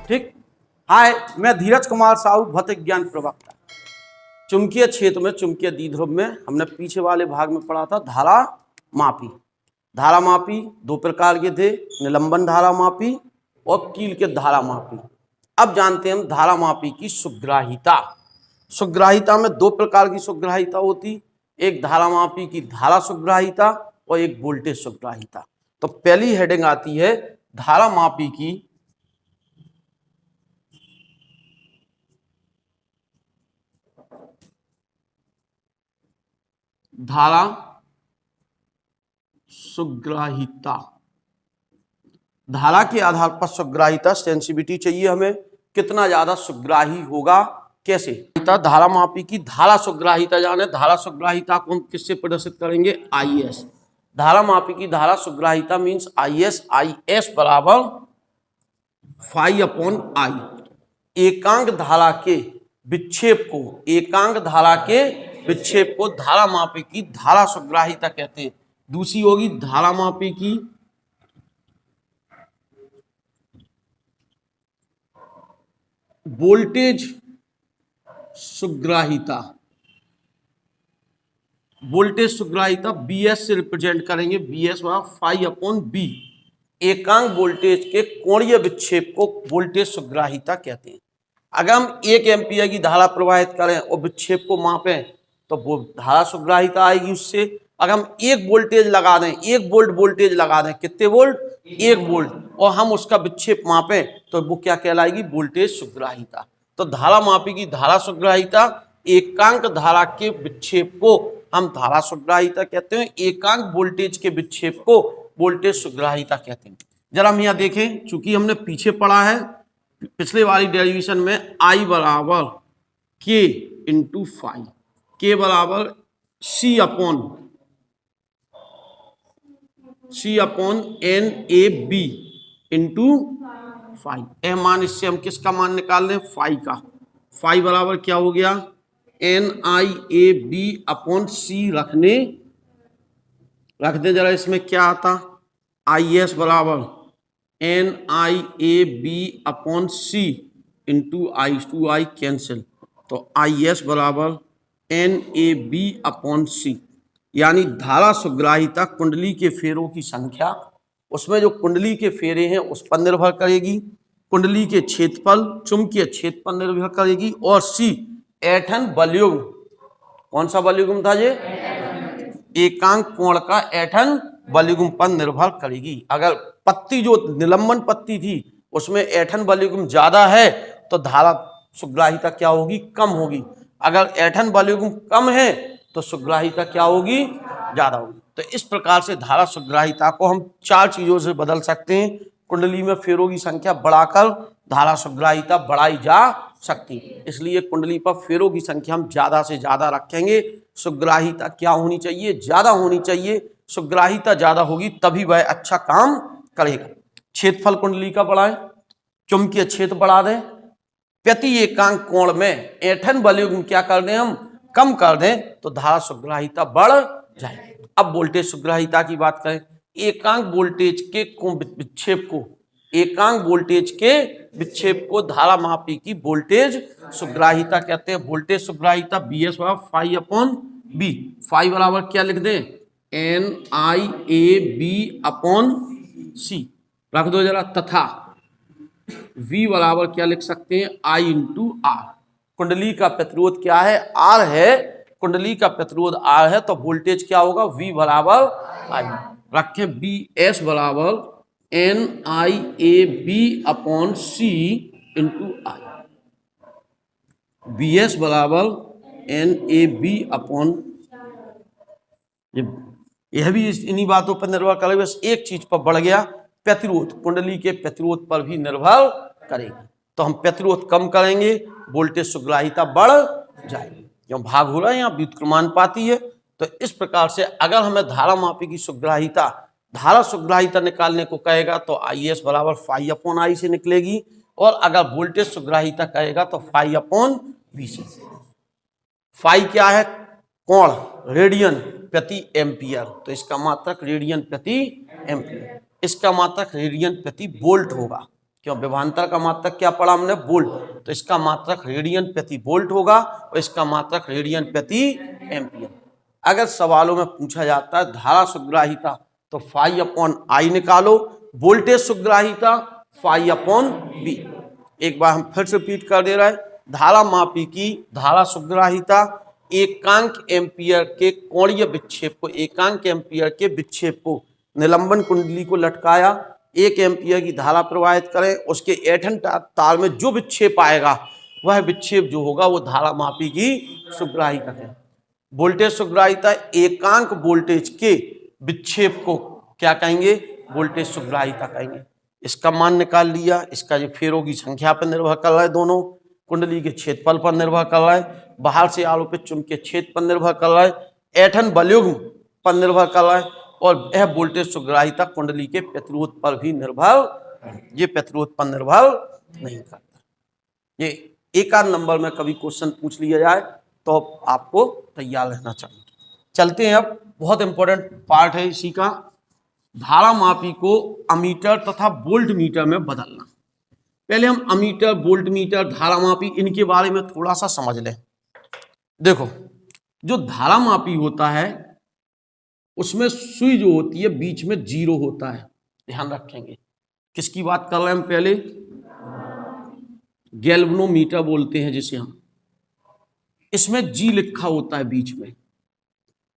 ठीक। हाय, मैं धीरज कुमार साहू, भौतिक ज्ञान प्रवक्ता। चुंबकीय क्षेत्र में, चुंबकीय द्विध्रुव में हमने पीछे वाले भाग में पढ़ा था धारा मापी। धारा मापी दो प्रकार के थे, निलंबन धारा मापी और कील के धारा मापी। अब जानते हैं हम धारा मापी की सुग्राहिता। सुग्राहिता में दो प्रकार की सुग्राहिता होती, एक धारा मापी की धारा सुग्राहिता और एक वोल्टेज सुग्राहिता। तो पहली हेडिंग आती है धारा मापी की धारा सुग्राहिता। धारा के आधार पर सुग्राहिता, सेंसिटिविटी चाहिए हमें, कितना ज्यादा सुग्राही होगा, कैसे। धारा मापी की धारा सुग्राहिता जाने, धारा सुग्राहिता को हम किससे प्रदर्शित करेंगे, IS। धारा मापी की धारा सुग्राहिता मीन्स IS। IS बराबर phi/I। एकांक धारा के विक्षेप को, एकांक धारा के विक्षेप को धारा मापी की धारा सुग्राहिता कहते हैं। दूसरी होगी धारा मापी की वोल्टेज सुग्राहिता। वोल्टेज सुग्राहिता BS से रिप्रेजेंट करेंगे, BS phi/B। एकांक वोल्टेज के कोणीय विक्षेप को वोल्टेज सुग्राहिता कहते हैं। अगर हम 1 एम्पीयर की धारा प्रवाहित करें और विक्षेप को मापें तो वो धारा सुग्राहिता आएगी उससे। अगर हम 1 वोल्टेज लगा दें, 1 वोल्ट वोल्टेज लगा दें, कितने वोल्ट, 1 वोल्ट, और हम उसका विक्षेप मापें तो वो क्या कहलाएगी, वोल्टेज सुग्राहिता। तो धारा मापी की धारा सुग्राहिता, एकांक धारा के विक्षेप को हम धारा सुग्राहिता कहते हैं, एकांक वोल्टेज के विक्षेप को वोल्टेज सुग्राहिता कहते हैं। जरा हम यहाँ देखें, चूंकि हमने पीछे पढ़ा है पिछले वाली डेरिवेशन में I बराबर K इंटू फाई, K बराबर C upon NAB into phi. यह मान, इससे हम किसका मान निकाल लें, फाई का। फाई बराबर क्या हो गया, NIAB अपॉन C रख दे जरा, इसमें क्या आता, IS बराबर NIAB upon C into I cancel, तो IS बराबर NAB अपॉन C। यानी धारा सुग्राहिता कुंडली के फेरों की संख्या, उसमें जो कुंडली के फेरे हैं उस पर निर्भर करेगी, कुंडली के क्षेत्रफल, चुंबकीय क्षेत्र पर निर्भर करेगी, और C ऐंठन बलयुग्म, कौन सा बलयुग्म था ये, एकांक कोण का ऐंठन बलयुग्म पर निर्भर करेगी। अगर पत्ती जो निलंबन पत्ती थी उसमें ऐंठन बलयुग्म ज्यादा है तो धारा सुग्राहिता क्या होगी, कम होगी। अगर ऐंठन बलयुग्म कम है तो सुग्राहिता क्या होगी, ज्यादा होगी। तो इस प्रकार से धारा सुग्राहिता को हम 4 चीजों से बदल सकते हैं। कुंडली में फेरों की संख्या बढ़ाकर धारा सुग्राहिता बढ़ाई जा सकती है, इसलिए कुंडली पर फेरों की संख्या हम ज्यादा से ज्यादा रखेंगे। सुग्राहिता क्या होनी चाहिए, ज्यादा होनी चाहिए। सुग्राहिता ज्यादा होगी तभी वह अच्छा काम करेगा। क्षेत्रफल कुंडली का बढ़ाएं, चुंबकीय क्षेत्र बढ़ा दें, प्रति एकांक कोण में ऐंठन बलयुग्म क्या कर दें, हम कम कर दें, तो धारा सुग्राहिता बढ़ जाएगी। अब वोल्टेज सुग्राहिता की बात करें, एकांक वोल्टेज के विक्षेप को, एकांक वोल्टेज के विक्षेप को धारा मापी की वोल्टेज सुग्राहिता कहते हैं। वोल्टेज सुग्राहिता BS बराबर phi/B। फाई बराबर क्या लिख दें, NIAB अपॉन C रख दो जरा, तथा V बराबर क्या लिख सकते हैं, I इंटू R। कुंडली का प्रतिरोध क्या है, R है, कुंडली का प्रतिरोध R है, तो वोल्टेज क्या होगा, V बराबर I। रखें BS बराबर NIAB upon C into I। BS बराबर NAB अपॉन, यह भी इन्हीं बातों पर निर्भर करेगा, बस एक चीज पर बढ़ गया, प्रतिरोध, कुंडली के प्रतिरोध पर भी निर्भर करेगी। तो हम प्रतिरोध कम करेंगे, वोल्टेज सुग्राहिता बढ़ जाएगी। क्यों, भाग हो रहा है यहाँ, व्युत्क्रमानुपाती है। तो इस प्रकार से अगर हमें धारा मापी की सुग्राहिता, धारा सुग्राहिता निकालने को कहेगा तो IS बराबर phi/I से निकलेगी, और अगर वोल्टेज सुग्राहिता कहेगा तो phi/V से। फाई क्या है, कोण, रेडियन, प्रति एम्पियर, तो इसका मात्रक रेडियन प्रति एम्पियर, इसका मात्रक रेडियन प्रति वोल्ट होगा। क्यों, विभवांतर का मात्रक क्या पढ़ा हमने, वोल्ट, तो इसका मात्रक रेडियन प्रति वोल्ट होगा और इसका मात्रक रेडियन प्रति एम्पियर। अगर सवालों में पूछा जाता है धारा सुग्राहिता तो फाई अपॉन आई निकालो, वोल्टेज सुग्राहिता फाई अपॉन बी। एक बार हम फिर से रिपीट कर दे रहे हैं, धारा मापी की धारा सुग्राहिता एकांक एम्पियर के कोणीय विक्षेप को, एकांक एम्पियर के विक्षेप को, निलंबन कुंडली को लटकाया, 1 एम्पियर की धारा प्रवाहित करें, उसके ऐंठन तार में जो विक्षेप आएगा वह विक्षेप जो होगा वो धारा मापी की सुग्राहिता है। वोल्टेज सुग्राहिता एकांक वोल्टेज के विक्षेप को क्या कहेंगे, वोल्टेज सुग्राहिता कहेंगे। इसका मान निकाल लिया, इसका जो फेरों की संख्या पर निर्भर कर रहा है, दोनों कुंडली के क्षेत्रफल पर निर्भर कर रहा है, बाहर से आरोपित चुंबकीय क्षेत्र पर निर्भर कर रहा है, ऐंठन बलयुग्म पर निर्भर कर रहा है, और यह वोल्टेज सुग्राहिता कुंडली के प्रतिरोध पर भी निर्भर, ये प्रतिरोध पर निर्भर नहीं करता। ये एक आध नंबर में कभी क्वेश्चन पूछ लिया जाए तो आपको तैयार रहना चाहिए। चलते हैं, अब बहुत इंपॉर्टेंट पार्ट है इसी का, धारा मापी को अमीटर तथा वोल्ट मीटर में बदलना। पहले हम अमीटर, वोल्ट मीटर, धारा मापी, इनके बारे में थोड़ा सा समझ लें। देखो, जो धारा मापी होता है उसमें सुई जो होती है बीच में 0 होता है, ध्यान रखेंगे। किसकी बात कर रहे हैं हम, पहले गैल्वेनोमीटर बोलते हैं जिसे हम, इसमें G लिखा होता है बीच में,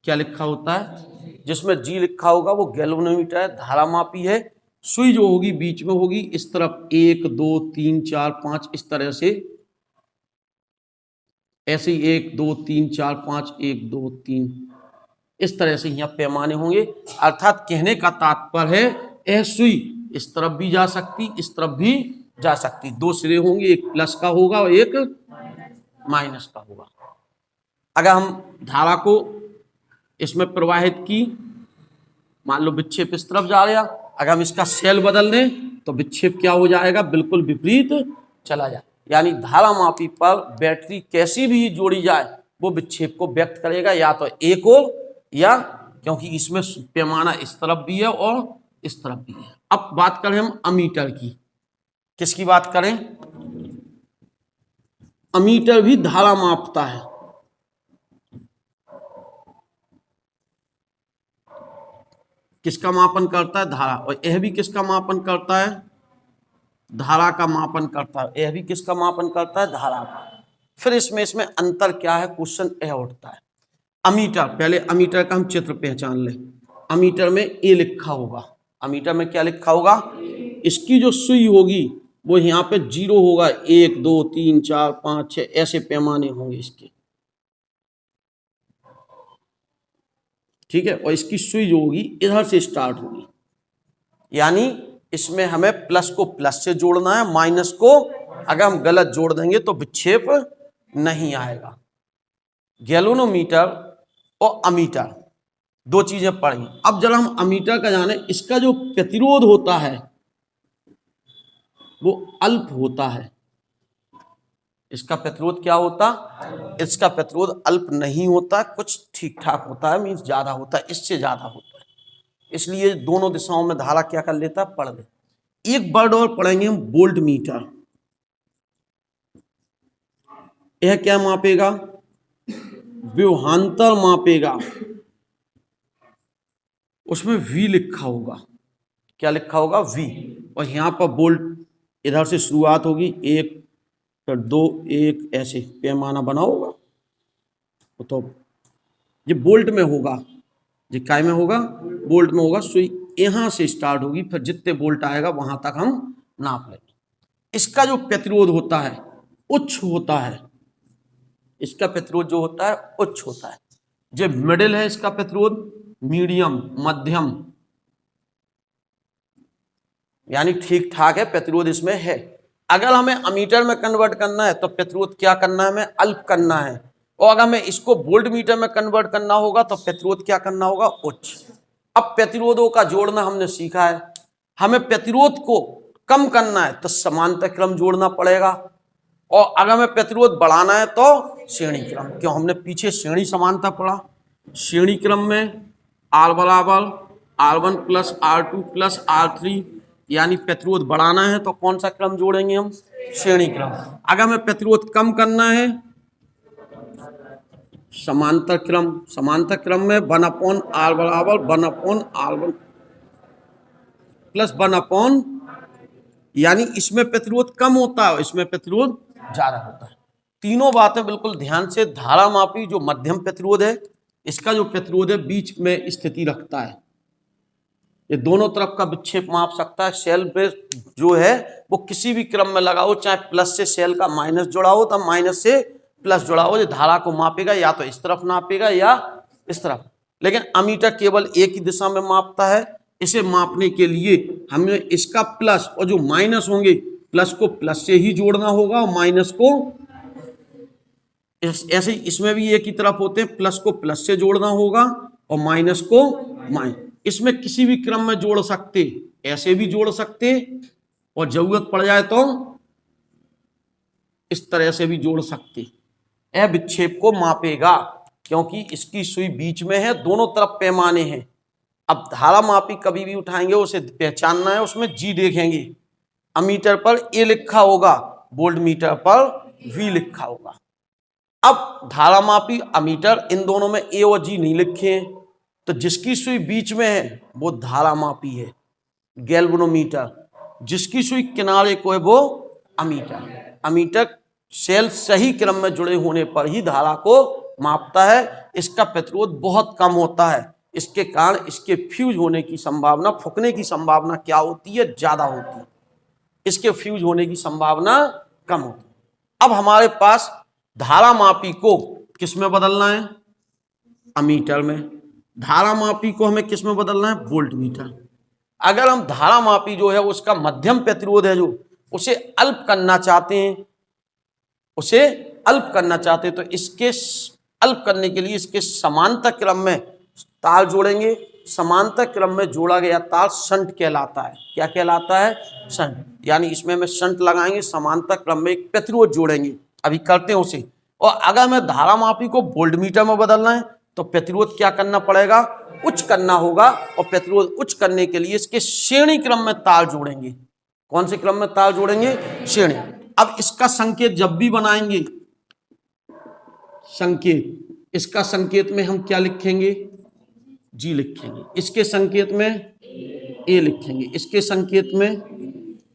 क्या लिखा होता है, जिसमें G लिखा होगा वो गैल्वेनोमीटर है, धारा मापी है। सुई जो होगी बीच में होगी इस तरफ 1 2 3 4 5 इस तरह से, ऐसे 1 2 3 4 5 1 2 3 इस तरह से यहाँ पैमाने होंगे। अर्थात कहने का तात्पर्य है यह सुई इस तरफ भी जा सकती, इस तरफ भी जा सकती, 2 सिरे होंगे, एक प्लस का होगा और एक माइनस का होगा। अगर हम धारा को इसमें प्रवाहित की, मान लो विक्षेप इस तरफ जा रहा, अगर हम इसका सेल बदल दें तो विक्षेप क्या हो जाएगा, बिल्कुल विपरीत चला जाए। यानी धारा मापी पर बैटरी कैसी भी जोड़ी जाए वो विक्षेप को व्यक्त करेगा, या तो एक ओर या, क्योंकि इसमें पैमाना इस तरफ भी है और इस तरफ भी है। अब बात करें हम अमीटर की, किसकी बात करें, अमीटर भी धारा मापता है। किसका मापन करता है, धारा, और यह भी किसका मापन करता है, धारा का मापन करता है। यह भी किसका मापन करता है, धारा का। फिर इसमें अंतर क्या है, क्वेश्चन यह उठता है। अमीटर, पहले अमीटर का हम चित्र पहचान लें। अमीटर में ए लिखा होगा, अमीटर में क्या लिखा होगा, इसकी जो सुई होगी वो यहाँ पे 0 होगा, 1 2 3 4 5 6 ऐसे पैमाने होंगे इसके, ठीक है। और इसकी सुई जो होगी इधर से स्टार्ट होगी, यानी इसमें हमें प्लस को प्लस से जोड़ना है, माइनस को अगर हम गलत जोड़ देंगे तो विक्षेप नहीं आएगा। गैल्वेनोमीटर और अमीटर दो चीजें पढ़ी। अब जब हम अमीटर का जाने, इसका जो प्रतिरोध होता है वो अल्प होता है। इसका प्रतिरोध क्या होता, इसका प्रतिरोध अल्प नहीं होता, कुछ ठीक ठाक होता है, मीन्स ज्यादा होता है, इससे ज्यादा होता है। इसलिए दोनों दिशाओं में धारा क्या कर लेता है, पढ़ ले। एक वर्ड और पढ़ेंगे हम, वोल्ट मीटर। यह क्या मापेगा, विभवांतर मापेगा। उसमें V लिखा होगा, क्या लिखा होगा, V। और यहाँ पर वोल्ट इधर से शुरुआत होगी, 1 फिर 2 1 ऐसे पैमाना बना होगा। तो ये वोल्ट में होगा, ये काय में होगा, वोल्ट में होगा। सुई यहाँ से स्टार्ट होगी, फिर जितने वोल्ट आएगा वहां तक हम नाप लेंगे। इसका जो प्रतिरोध होता है उच्च होता है, इसका प्रतिरोध जो होता है उच्च होता है। जो मिडिल है इसका प्रतिरोध मीडियम, मध्यम, यानी ठीक ठाक है प्रतिरोध इसमें है। अगर हमें अमीटर में कन्वर्ट करना है तो प्रतिरोध क्या करना है, हमें अल्प करना है। और अगर हमें इसको वोल्ट मीटर में कन्वर्ट करना होगा तो प्रतिरोध क्या करना होगा, उच्च। अब प्रतिरोधों का जोड़ना हमने सीखा है, हमें प्रतिरोध को कम करना है तो समांतर क्रम जोड़ना पड़ेगा, और अगर हमें प्रतिरोध बढ़ाना है तो श्रेणी क्रम। क्यों, हमने पीछे श्रेणी समानता पढ़ा, श्रेणी क्रम में R बराबर R1 plus R2 plus R3, यानी प्रतिरोध बढ़ाना है तो कौन सा क्रम जोड़ेंगे हम? श्रेणी क्रम। अगर हमें प्रतिरोध कम करना है, समांतर क्रम। समांतर क्रम में 1/R बराबर 1/R1 प्लस 1/, यानी इसमें प्रतिरोध कम होता है, इसमें प्रतिरोध ज्यादा होता है। तीनों बातें बिल्कुल ध्यान से। धारा मापी जो मध्यम प्रतिरोध है, इसका जो प्रतिरोध है बीच में स्थिति रखता है, ये दोनों तरफ का विक्षेप माप सकता है। सेल पे जो है वो किसी भी क्रम में लगा हो, चाहे प्लस से सेल का माइनस जुड़ा हो तब माइनस से प्लस जुड़ा हो, ये धारा को मापेगा, या तो इस तरफ नापेगा या इस तरफ। लेकिन अमीटर केवल एक ही दिशा में मापता है। इसे मापने के लिए हमें इसका प्लस और जो माइनस होंगे, प्लस को प्लस से ही जोड़ना होगा और माइनस को ऐसे ही इसमें भी एक ही तरफ होते हैं, प्लस को प्लस से जोड़ना होगा और माइनस को माइनस। इसमें किसी भी क्रम में जोड़ सकते, ऐसे भी जोड़ सकते और जरूरत पड़ जाए तो इस तरह से भी जोड़ सकते। यह विक्षेप को मापेगा क्योंकि इसकी सुई बीच में है, दोनों तरफ पैमाने हैं। अब धारा मापी कभी भी उठाएंगे उसे पहचानना है, उसमें G देखेंगे, अमीटर पर A लिखा होगा, वोल्ट मीटर पर V लिखा होगा। अब धारा मापी अमीटर, इन दोनों में A और G नहीं लिखे हैं, तो जिसकी सुई बीच में है वो धारा मापी है, गैल्वेनोमीटर। जिसकी सुई किनारे को है वो अमीटर। अमीटर सेल सही क्रम में जुड़े होने पर ही धारा को मापता है। इसका प्रतिरोध बहुत कम होता है, इसके कारण इसके फ्यूज होने की संभावना, फूकने की संभावना क्या होती है? ज्यादा होती है। इसके फ्यूज होने की संभावना कम होती है। अब हमारे पास धारा मापी को किस में बदलना है? अमीटर में। धारा मापी को हमें किस में बदलना है? Volt meter. अगर हम धारा मापी जो है उसका मध्यम प्रतिरोध है जो, उसे अल्प करना चाहते हैं, उसे अल्प करना चाहते हैं, तो इसके अल्प करने के लिए इसके समांतर क्रम में तार जोड़ेंगे। समांतर क्रम में जोड़ा गया तार शंट कहलाता है। क्या कहलाता है? शंट। यानी इसमें हमें शंट लगाएंगे, समांतर क्रम में एक प्रतिरोध जोड़ेंगे। अभी करते हैं उसे। और अगर हमें धारा मापी को वोल्ट मीटर में बदलना है तो प्रतिरोध क्या करना पड़ेगा? उच्च करना होगा। और प्रतिरोध उच्च करने के लिए इसके श्रेणी क्रम में तार जोड़ेंगे। कौन से क्रम में तार जोड़ेंगे? श्रेणी। अब इसका संकेत जब भी बनाएंगे, संकेत, इसका संकेत में हम क्या लिखेंगे? G लिखेंगे। इसके संकेत में A लिखेंगे। इसके संकेत में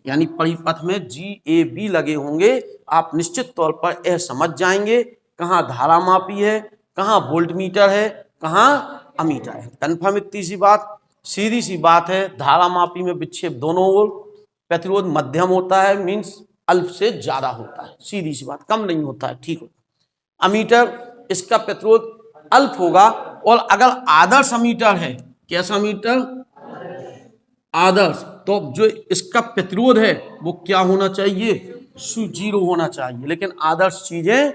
यानी परिपथ में GAB लगे होंगे। आप निश्चित तौर पर यह समझ जाएंगे कहाँ धारा मापी है, कहाँ वोल्ट मीटर है, कहाँ अमीटर है। कन्फर्म इतनी सी बात, सीधी सी बात है। धारा मापी में विक्षेप दोनों ओर, प्रतिरोध मध्यम होता है, मीन्स अल्प से ज्यादा होता है। सीधी सी बात, कम नहीं होता है, ठीक होता। अमीटर, इसका प्रतिरोध अल्प होगा। और अगर आदर्श अमीटर है, कैसा अमीटर? आदर्श, तो जो इसका प्रतिरोध है वो क्या होना चाहिए? 0 होना चाहिए। लेकिन आदर्श चीजें,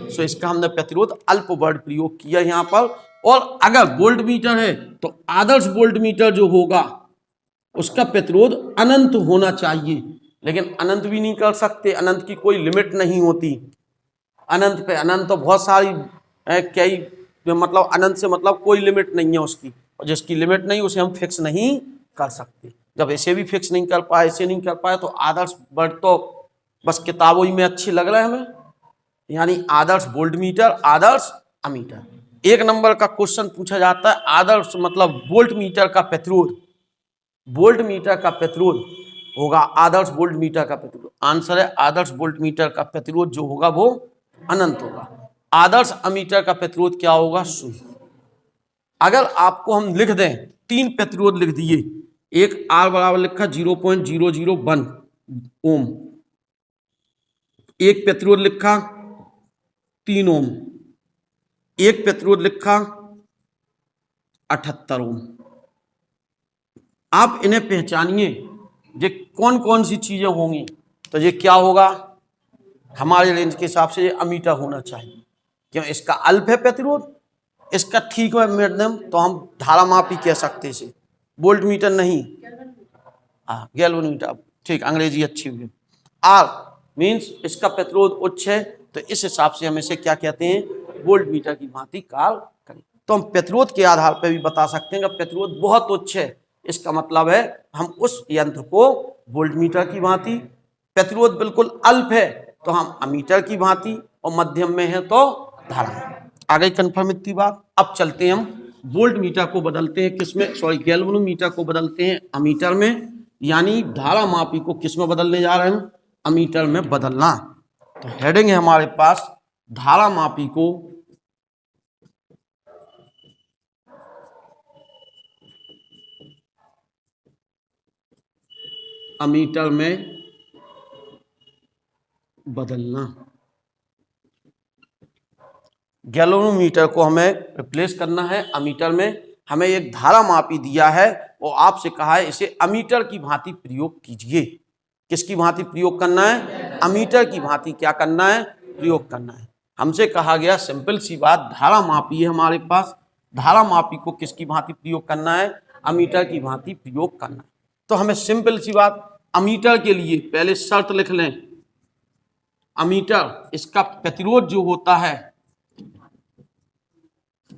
सो इसका हमने प्रतिरोध अल्प वर्ड प्रयोग किया यहाँ पर। और अगर वोल्ट मीटर है तो आदर्श वोल्ट मीटर जो होगा उसका प्रतिरोध अनंत होना चाहिए। लेकिन अनंत भी नहीं कर सकते, अनंत की कोई लिमिट नहीं होती। अनंत पे अनंत तो बहुत सारी कई, मतलब अनंत से मतलब कोई लिमिट नहीं है उसकी, और जिसकी लिमिट नहीं उसे हम फिक्स नहीं कर सकते। जब इसे भी फिक्स नहीं कर पाए, इसे नहीं कर पाए, तो आदर्श वर्ड तो बस किताबों ही में अच्छी लग रहा है हमें। यानी आदर्श वोल्ट मीटर, आदर्श अमीटर। 1 नंबर का क्वेश्चन पूछा जाता है, आदर्श मतलब वोल्ट मीटर का प्रतिरोध, वोल्ट मीटर का प्रतिरोध होगा आदर्श वोल्ट मीटर का प्रतिरोध। आंसर है आदर्श वोल्ट मीटर का प्रतिरोध जो होगा वो अनंत होगा। आदर्श अमीटर का प्रतिरोध क्या होगा? 0। अगर आपको हम लिख दें 3 प्रतिरोध लिख दिए, एक R बराबर लिखा 0.001 ओम, एक प्रतिरोध लिखा 3 ओम, एक प्रतिरोध लिखा 78 ओम। आप इन्हें पहचानिए, ये कौन कौन सी चीजें होंगी। तो ये क्या होगा? हमारे रेंज के हिसाब से ये अमीटर होना चाहिए, क्यों? इसका अल्प है प्रतिरोध, इसका ठीक है मैडम, तो हम धारा मापी कह सकते इसे, वोल्ट मीटर नहीं, गैल्वेनोमीटर। ठीक, अंग्रेजी अच्छी हुई। आर मीन्स इसका प्रतिरोध उच्च है, तो इस हिसाब से हम इसे क्या कहते हैं? वोल्ट मीटर की भांति कार्य करें। तो हम प्रतिरोध के आधार पर भी बता सकते हैं कि प्रतिरोध बहुत उच्च है, इसका मतलब है हम उस यंत्र को वोल्टमीटर की भांति, प्रतिरोध बिल्कुल अल्प है तो हम अमीटर की भांति, और मध्यम में है तो धारा। आ गई कन्फर्म इतनी बात। अब चलते हैं हम वोल्ट मीटर को बदलते हैं किसमें, सॉरी गैल्वेनोमीटर को बदलते हैं अमीटर में, यानी धारा मापी को किस में बदलने जा रहे हैं, अमीटर में बदलना। तो हेडिंग है हमारे पास धारा मापी को अमीटर में बदलना। गैल्वेनोमीटर को हमें रिप्लेस करना है अमीटर में। हमें एक धारा मापी दिया है और आपसे कहा है इसे अमीटर की भांति प्रयोग कीजिए। किसकी भांति प्रयोग करना है, अमीटर की भांति क्या करना है, प्रयोग करना है। हमसे कहा गया सिंपल सी बात, धारा मापी है हमारे पास, धारा मापी को किसकी भांति प्रयोग करना है, अमीटर की भांति प्रयोग करना है। तो हमें सिंपल सी बात, अमीटर के लिए पहले शर्त लिख लें, अमीटर इसका प्रतिरोध जो होता है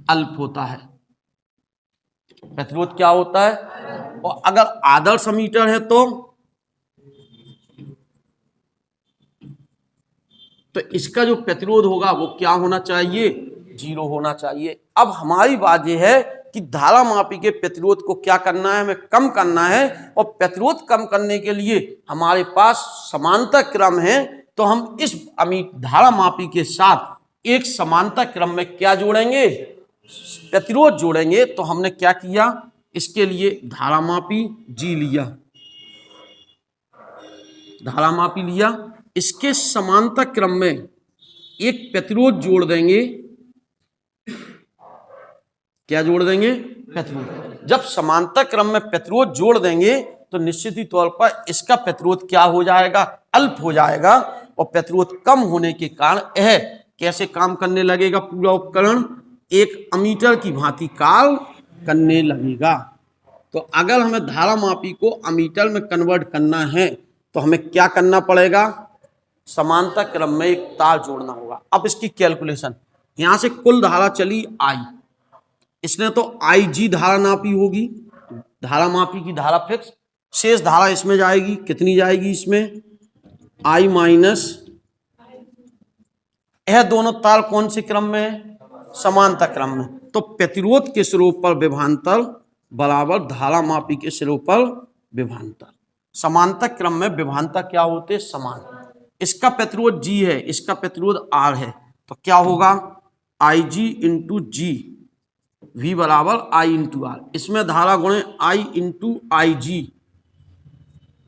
अल्प होता है। प्रतिरोध क्या होता है, और अगर आदर्श अमीटर है तो इसका जो प्रतिरोध होगा वो क्या होना चाहिए, 0 होना चाहिए। अब हमारी बात यह है कि धारा मापी के प्रतिरोध को क्या करना है, हमें कम करना है, और प्रतिरोध कम करने के लिए हमारे पास समांतर क्रम है। तो हम इस धारा मापी के साथ एक समांतर क्रम में क्या जोड़ेंगे, प्रतिरोध जोड़ेंगे। तो हमने क्या किया, इसके लिए धारा मापी G लिया, धारा मापी लिया, इसके समांतर क्रम में एक प्रतिरोध जोड़ देंगे। क्या जोड़ देंगे, प्रतिरोध। जब समांतर क्रम में प्रतिरोध जोड़ देंगे तो निश्चित ही तौर पर इसका प्रतिरोध क्या हो जाएगा, अल्प हो जाएगा, और प्रतिरोध कम होने के कारण यह कैसे काम करने लगेगा, पूरा उपकरण एक अमीटर की भांति कार्य करने लगेगा। तो अगर हमें धारा मापी को अमीटर में कन्वर्ट करना है तो हमें क्या करना पड़ेगा, समांतर क्रम में एक तार जोड़ना होगा। अब इसकी कैलकुलेशन, यहां से कुल धारा चली I, इसने तो IG धारा नापी होगी, धारा मापी की धारा फिक्स, शेष धारा इसमें जाएगी, कितनी जाएगी इसमें, I माइनस, यह दोनों तार कौन से क्रम में है, समांतर क्रम में। तो प्रतिरोध के सिरों पर विभवांतर बराबर धारा मापी के सिरों पर विभवांतर। समांतर क्रम में विभवांतर क्या होते, समान। इसका प्रतिरोध G है, इसका प्रतिरोध R है, तो क्या होगा, IG इंटू G, V बराबर I इंटू R। इसमें धारा गुणे I into IG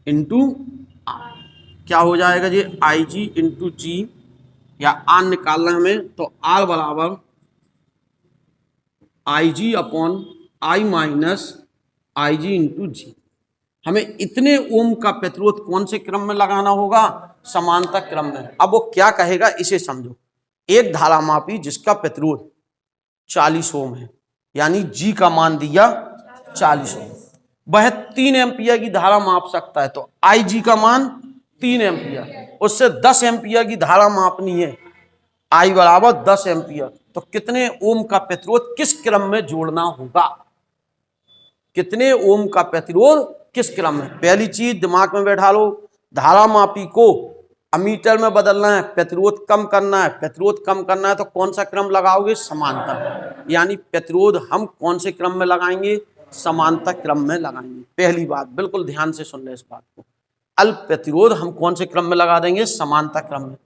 into R, क्या हो जाएगा जी, IG इंटू G, या R निकालना हमें, तो R बराबर IG upon I minus IG into G। हमें इतने ओम का प्रतिरोध कौन से क्रम में लगाना होगा, समांतर क्रम में। अब वो क्या कहेगा इसे समझो, एक धारा मापी जिसका प्रतिरोध 40 ओम है, यानी G का मान दिया 40 ओम, वह 3 एम्पियर की धारा माप सकता है। तो IG का मान 3 एम्पियर, उससे 10 एम्पियर की धारा मापनी है, I बराबर 10 एम्पियर। तो कितने ओम का प्रतिरोध किस क्रम में जोड़ना होगा, कितने ओम का प्रतिरोध किस क्रम में। पहली चीज दिमाग में बैठा लो, धारा मापी को अमीटर में बदलना है, प्रतिरोध कम करना है, प्रतिरोध कम करना है तो कौन सा क्रम लगाओगे, समांतर। यानी प्रतिरोध हम कौन से क्रम में लगाएंगे, समांतर क्रम में लगाएंगे। पहली बात बिल्कुल ध्यान से सुन ले इस बात को, अल्प प्रतिरोध हम कौन से क्रम में लगा देंगे, समांतर क्रम में।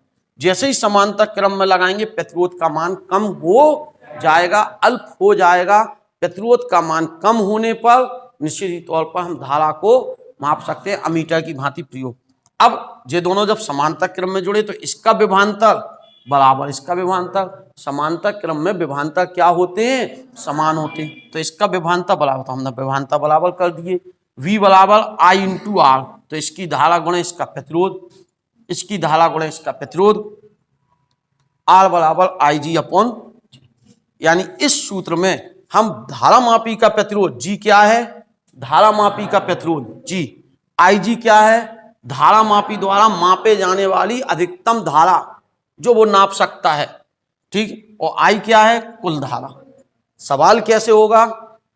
जैसे ही समांतर क्रम में लगाएंगे प्रतिरोध का मान कम हो जाएगा, अल्प हो जाएगा। प्रतिरोध का मान कम होने पर निश्चित ही तौर पर हम धारा को माप सकते हैं अमीटर की भांति प्रयोग। अब ये दोनों जब समांतर क्रम में जुड़े तो इसका विभवांतर बराबर इसका विभवांतर, समांतर क्रम में विभवांतर क्या होते हैं, समान होते हैं। तो इसका विभवांतर बराबर, तो हमने विभवांतर बराबर कर दिए। V बराबर I इंटू R, तो इसकी धारा गुणे इसका प्रतिरोध, इसकी धारा गुणे इसका प्रतिरोध, R बराबर IG अपॉन, यानी इस सूत्र में हम धारा मापी का प्रतिरोध G क्या है, धारा मापी का प्रतिरोध G, IG क्या है, धारा मापी द्वारा मापे जाने वाली अधिकतम धारा जो वो नाप सकता है, ठीक। और I क्या है, कुल धारा। सवाल कैसे होगा,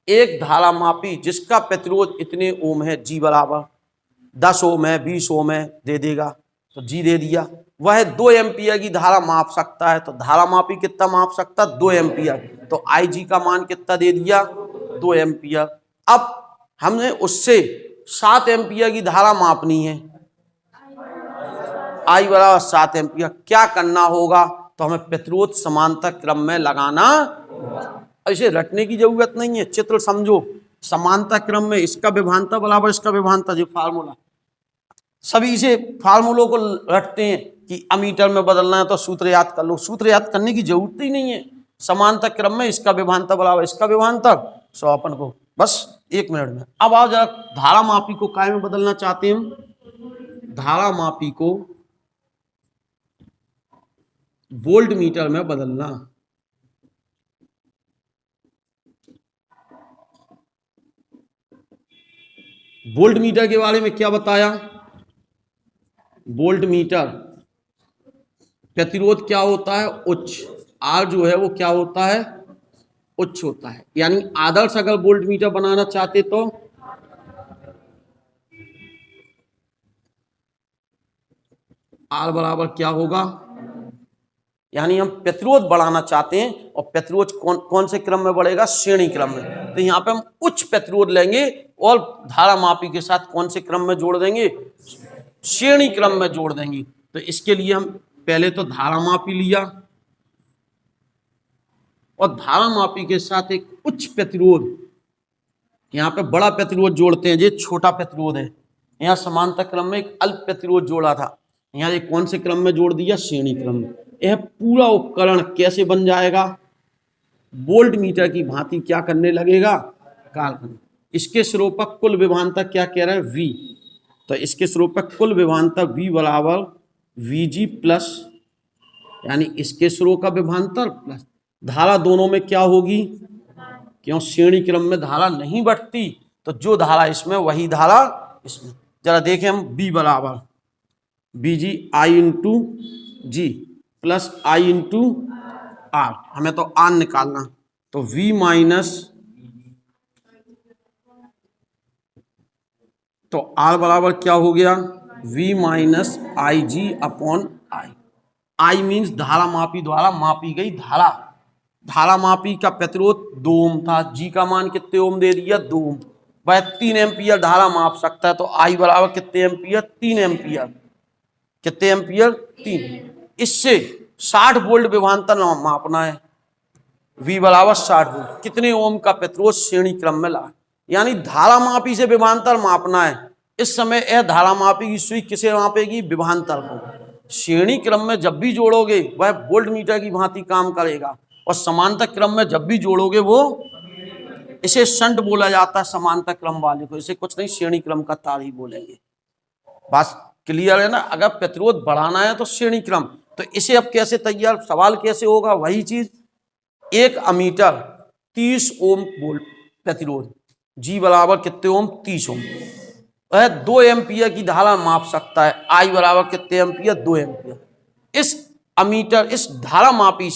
एक धारा मापी जिसका प्रतिरोध इतने ओम है, जी बराबर 10 ओम है, 20 ओम है, दे देगा, तो जी दे दिया। वह 2 एम्पियर की धारा माप सकता है, तो धारा मापी कितना माप सकता है, 2 एम्पियर, तो आई जी का मान कितना दे दिया, 2 एम्पियर। अब हमने उससे 7 एम्पियर की धारा मापनी है, आई बराबर 7 एम्पियर। क्या करना होगा, तो हमें प्रतिरोध समांतर क्रम में लगाना। इसे रटने की जरूरत नहीं है, चित्र समझो। समांतर क्रम में इसका विभांतर बराबर इसका विभांतर, जो फार्मूला सभी से फार्मूलों को रटते हैं कि अमीटर में बदलना है तो सूत्र याद कर लो, सूत्र याद करने की जरूरत ही नहीं है। समांतर क्रम में इसका विभांतर बराबर इसका विभांतर, सो अपन को बस 1 मिनट में। अब आओ जरा धारा मापी को काय में बदलना चाहते हैं, धारा मापी को वोल्ट मीटर में बदलना। वोल्ट मीटर के बारे में क्या बताया, वोल्ट मीटर प्रतिरोध क्या होता है, उच्च, आर जो है वो क्या होता है, उच्च होता है। यानी आदर्श अगर वोल्ट मीटर बनाना चाहते तो आर बराबर क्या होगा, यानी हम प्रतिरोध बढ़ाना चाहते हैं और प्रतिरोध कौन से क्रम में बढ़ेगा, श्रेणी क्रम में। तो यहाँ पे हम उच्च प्रतिरोध लेंगे और धारा मापी के साथ कौन से क्रम में जोड़ देंगे, श्रेणी क्रम में जोड़ देंगे। तो इसके लिए हम पहले तो धारा मापी लिया और धारा मापी के साथ एक उच्च प्रतिरोध, यहाँ पे बड़ा प्रतिरोध जोड़ते हैं, ये छोटा प्रतिरोध है। यहाँ समांतर क्रम में एक अल्प प्रतिरोध जोड़ा था, यहाँ ये कौन से क्रम में जोड़ दिया, श्रेणी क्रम में। यह पूरा उपकरण कैसे बन जाएगा, वोल्ट मीटर की भांति क्या करने लगेगा, कार्य करने। इसके सिरों पर कुल विभवांतर क्या कह रहा है, V, तो इसके सिरों पर कुल विभवांतर V बराबर Vg प्लस, यानी इसके सिरों का विभवांतर प्लस धारा, दोनों में क्या होगी, क्यों श्रेणी क्रम में धारा नहीं बढ़ती, तो जो धारा इसमें वही धारा इसमें। जरा देखें हम, B बराबर Vg I into g plus I into R, हमें तो आर निकालना, तो V माइनस, तो आर बराबर क्या हो गया, V minus I g upon I. I means धारा मापी द्वारा मापी गई धारा। धारा मापी का प्रतिरोध 2 ओम था, जी का मान कितने ओम दे दिया, 2 ओम। वह 3 एम्पियर धारा माप सकता है, तो आई बराबर कितने एम्पियर, 3 एम्पियर, कितने एम्पियर, 3। इससे 60 वोल्ट विभवांतर मापना है, V बराबर 60 वोल्ट, कितने ओम का प्रतिरोध श्रेणी क्रम में ला, यानी धारा मापी से विभवांतर मापना है। इस समय यह धारा मापी की सुई किसे मापेगी, विभवांतर को। श्रेणी क्रम में जब भी जोड़ोगे वह वोल्ट मीटर की भांति काम करेगा, और समांतर क्रम में जब भी जोड़ोगे वो, इसे शंट बोला जाता है समांतर क्रम वाले को, इसे कुछ नहीं श्रेणी क्रम का तार ही बोलेंगे। बस क्लियर है ना। अगर प्रतिरोध बढ़ाना है तो श्रेणी क्रम, तो इसे अब कैसे तैयार, सवाल कैसे होगा, वही चीज, एक अमीटर 30 ओम वोल्ट प्रतिरोध, जी बराबर कितने ओम, 30 ओम, वह 2 एम्पियर की धारा माप सकता है, आई बराबर कितने एम्पियर, 2 एम्पियर। इस अमीटर, इस धारा मापी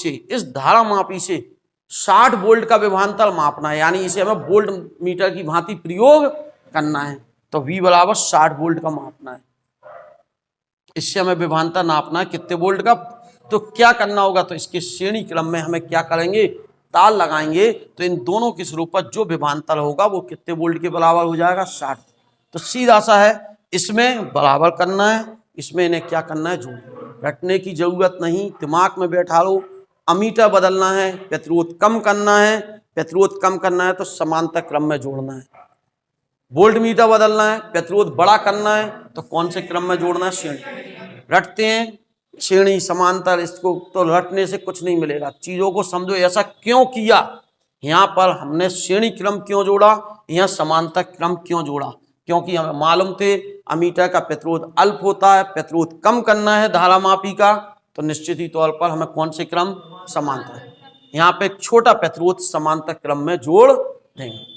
से 60 वोल्ट का विभवांतर मापना है, यानी इसे हमें वोल्ट मीटर की भांति प्रयोग करना है, तो V बराबर 60 वोल्ट का मापना है। इससे हमें विभवांतर नापना है कितने वोल्ट का। तो क्या करना होगा, तो इसके श्रेणी क्रम में हमें क्या करेंगे, तार लगाएंगे, तो इन दोनों के स्वरूप पर जो विभवांतर होगा वो कितने वोल्ट के बराबर हो जाएगा, 60। तो सीधा सा है, इसमें बराबर करना है, इसमें इन्हें क्या करना है, जोड़। रटने की जरूरत नहीं, दिमाग में बैठा लो। अमीटर बदलना है, प्रतिरोध कम करना है, प्रतिरोध कम करना है तो समांतर क्रम में जोड़ना है। वोल्ट मीटर बदलना है, प्रतिरोध बड़ा करना है तो कौन से क्रम में जोड़ना है, श्रेणी। रटते हैं श्रेणी समांतर, इसको तो रटने से कुछ नहीं मिलेगा, चीजों को समझो। ऐसा क्यों किया, यहाँ पर हमने श्रेणी क्रम क्यों जोड़ा, यहाँ समांतर क्रम क्यों जोड़ा, क्योंकि हमें मालूम थे अमीटर का प्रतिरोध अल्प होता है, प्रतिरोध कम करना है धारा मापी का, तो निश्चित ही तौर पर हमें कौन से क्रम, समांतर। यहाँ पे एक छोटा प्रतिरोध समांतर क्रम में जोड़ देंगे।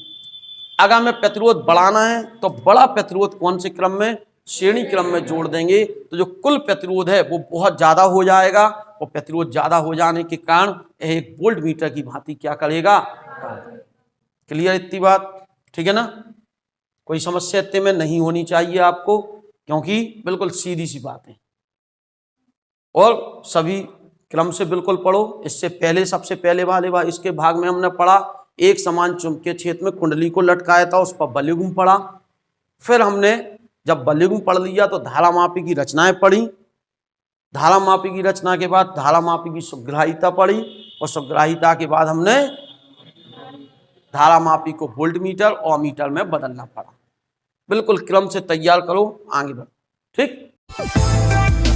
अगर हमें प्रतिरोध बढ़ाना है तो बड़ा प्रतिरोध कौन से क्रम में, श्रेणी क्रम में जोड़ देंगे, तो जो कुल प्रतिरोध है वो बहुत ज्यादा हो जाएगा, और प्रतिरोध ज्यादा हो जाने के कारण एक वोल्ट मीटर की भांति क्या करेगा, क्लियर इतनी बात? ठीक है ना? कोई समस्या इतने में नहीं होनी चाहिए आपको, क्योंकि बिल्कुल सीधी सी बात है। और सभी क्रम से बिल्कुल पढ़ो। इससे पहले सबसे पहले वाले इसके भाग में हमने पढ़ा एक समान चुंबकीय क्षेत्र में कुंडली को लटकाया था, उस पर बलयुग्म पढ़ा। फिर हमने जब बलयुग्म पढ़ लिया तो धारा मापी की रचनाएं पढ़ी। धारा मापी की रचना के बाद धारा मापी की सुग्राहिता पढ़ी, और सुग्राहिता के बाद हमने धारा मापी को वोल्टमीटर और मीटर में बदलना पड़ा। बिल्कुल क्रम से तैयार करो, आगे बढ़ो। ठीक।